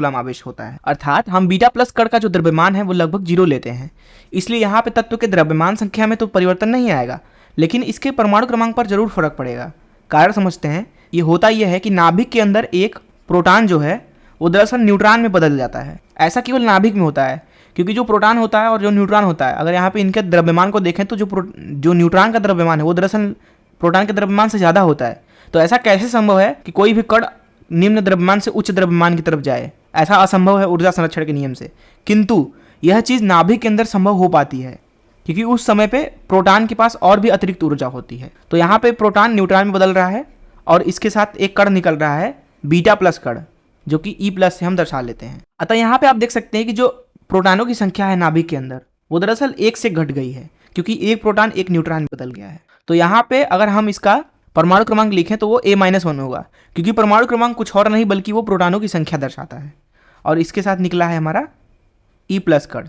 Coulomb आवेश होता है, अर्थात हम बीटा प्लस कण का जो द्रव्यमान है वो लगभग 0 लेते हैं। इसलिए यहाँ पे तत्व के द्रव्यमान संख्या में तो परिवर्तन नहीं आएगा, लेकिन इसके परमाणु क्रमांक पर जरूर फर्क पड़ेगा। कारण समझते हैं। ये होता यह है कि नाभिक के अंदर एक प्रोटॉन जो है वो दरअसल न्यूट्रॉन में बदल जाता है। ऐसा केवल नाभिक में होता है, क्योंकि जो प्रोटॉन होता है और जो न्यूट्रॉन होता है, अगर यहाँ पे इनके द्रव्यमान को देखें तो जो न्यूट्रॉन का द्रव्यमान है वो दरअसल प्रोटॉन के द्रव्यमान से ज़्यादा होता है। तो ऐसा कैसे संभव है कि कोई भी कण निम्न द्रव्यमान से उच्च द्रव्यमान की तरफ जाए? ऐसा असंभव है ऊर्जा संरक्षण के नियम से, किंतु यह चीज़ नाभिक के अंदर संभव हो पाती है, क्योंकि उस समय पे प्रोटॉन के पास और भी अतिरिक्त ऊर्जा होती है। तो यहाँ पे प्रोटॉन न्यूट्रॉन में बदल रहा है और इसके साथ एक कण निकल रहा है बीटा प्लस कण, जो कि ई प्लस से हम दर्शा लेते हैं। अतः यहाँ पे आप देख सकते हैं कि जो प्रोटॉनों की संख्या है नाभिक के अंदर वो दरअसल 1 से घट गई है, क्योंकि एक प्रोटॉन एक न्यूट्रॉन में बदल गया है। तो यहाँ पे अगर हम इसका परमाणु क्रमांक लिखें तो वो A-1 होगा, क्योंकि परमाणु क्रमांक कुछ और नहीं बल्कि वो प्रोटॉनों की संख्या दर्शाता है। और इसके साथ निकला है हमारा ई प्लस कण,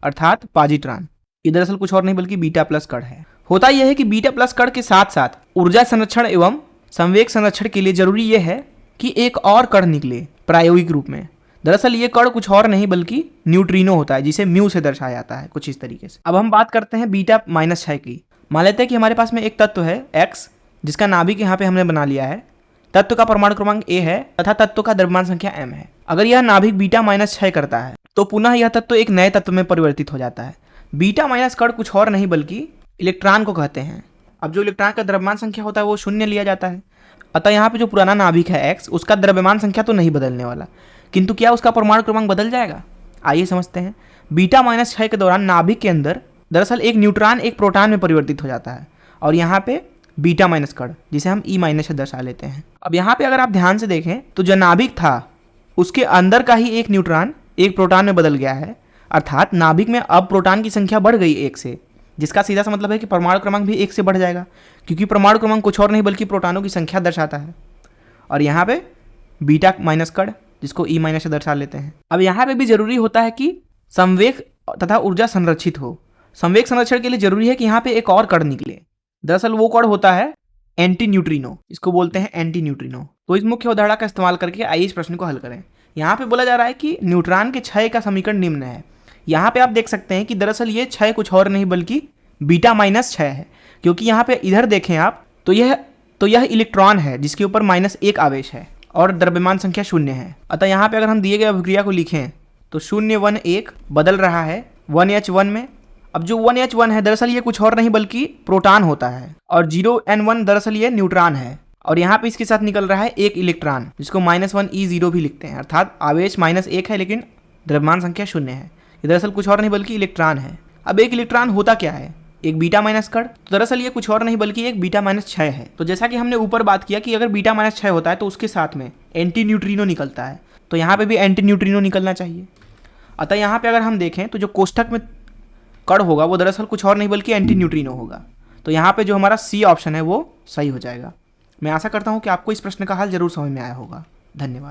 अर्थात पॉजिट्रॉन। ये दरअसल कुछ और नहीं बल्कि बीटा प्लस कण है। होता यह है कि बीटा प्लस कण के साथ साथ ऊर्जा संरक्षण एवं संवेग संरक्षण के लिए जरूरी यह है कि एक और कण निकले प्रायोगिक रूप में। दरअसल ये कण कुछ और नहीं बल्कि न्यूट्रिनो होता है, जिसे म्यू से दर्शाया जाता है कुछ इस तरीके से। अब हम बात करते हैं बीटा माइनस 6 की। मान लेते हैं कि हमारे पास में एक तत्व है X, जिसका नाभिक यहाँ पे हमने बना लिया है। तत्व का परमाणु क्रमांक A है तथा तत्व का द्रव्यमान संख्या M है। अगर यह नाभिक बीटा माइनस 6 करता है तो पुनः यह तत्व एक नए तत्व में परिवर्तित हो जाता है। बीटा माइनस कण कुछ और नहीं बल्कि इलेक्ट्रॉन को कहते हैं। अब जो इलेक्ट्रॉन का द्रव्यमान संख्या होता है वो 0 लिया जाता है। अतः यहाँ पे जो पुराना नाभिक है X, उसका द्रव्यमान संख्या तो नहीं बदलने वाला, किंतु क्या उसका परमाणु क्रमांक बदल जाएगा? आइए समझते हैं। बीटा माइनस 6 के दौरान नाभिक के अंदर दरअसल एक न्यूट्रॉन एक प्रोटॉन में परिवर्तित हो जाता है, और यहाँ पे बीटा माइनस कण, जिसे हम ई माइनस से दर्शा लेते हैं। अब यहाँ पे अगर आप ध्यान से देखें तो जो नाभिक था उसके अंदर का ही एक न्यूट्रॉन एक प्रोटॉन में बदल गया है, अर्थात नाभिक में अब प्रोटॉन की संख्या बढ़ गई 1 से, जिसका सीधा सा मतलब है कि परमाणु क्रमांक भी 1 से बढ़ जाएगा, क्योंकि परमाणु क्रमांक कुछ और नहीं बल्कि प्रोटॉनों की संख्या दर्शाता है। और यहाँ पे बीटा माइनस कण, जिसको ई माइनस से दर्शा लेते हैं। अब यहाँ पे भी जरूरी होता है कि संवेग तथा ऊर्जा संरक्षित हो। संवेग संरक्षण के लिए जरूरी है कि यहाँ पे एक और कण निकले। दरअसल वो कण होता है एंटी न्यूट्रिनो, इसको बोलते हैं एंटी न्यूट्रिनो। तो इस मुख्य अवधारणा का इस्तेमाल करके आइए इस प्रश्न को हल करें। यहाँ पे बोला जा रहा है कि न्यूट्रॉन के क्षय का समीकरण निम्न है। यहाँ पे आप देख सकते हैं कि दरअसल ये क्षय कुछ और नहीं बल्कि बीटा माइनस 6 है, क्योंकि यहाँ पे इधर देखें आप तो यह इलेक्ट्रॉन है जिसके ऊपर -1 आवेश है और द्रव्यमान संख्या 0 है। अतः यहाँ पे अगर हम दिए गए अभिक्रिया को लिखें तो 0, 1, 1 बदल रहा है 1H1 में। अब जो 1H1 है दरअसल ये कुछ और नहीं बल्कि प्रोटॉन होता है, और 0N1 दरअसल ये न्यूट्रॉन है, और यहाँ पे इसके साथ निकल रहा है एक इलेक्ट्रॉन, जिसको -1E0 भी लिखते हैं, अर्थात आवेश -1 है लेकिन द्रव्यमान संख्या 0 है। ये दरअसल कुछ और नहीं बल्कि इलेक्ट्रॉन है। अब एक इलेक्ट्रॉन होता क्या है? एक बीटा माइनस कण। तो दरअसल ये कुछ और नहीं बल्कि एक बीटा माइनस 6 है। तो जैसा कि हमने ऊपर बात किया कि अगर बीटा माइनस 6 होता है तो उसके साथ में एंटी न्यूट्रिनो निकलता है, तो यहाँ पे भी एंटी न्यूट्रिनो निकलना चाहिए। अतः यहाँ पे अगर हम देखें तो जो कोष्ठक में कण होगा वो दरअसल कुछ और नहीं बल्कि एंटी न्यूट्रिनो होगा। तो यहाँ पे जो हमारा सी ऑप्शन है वो सही हो जाएगा। मैं आशा करता हूँ कि आपको इस प्रश्न का हल जरूर समझ में आया होगा। धन्यवाद।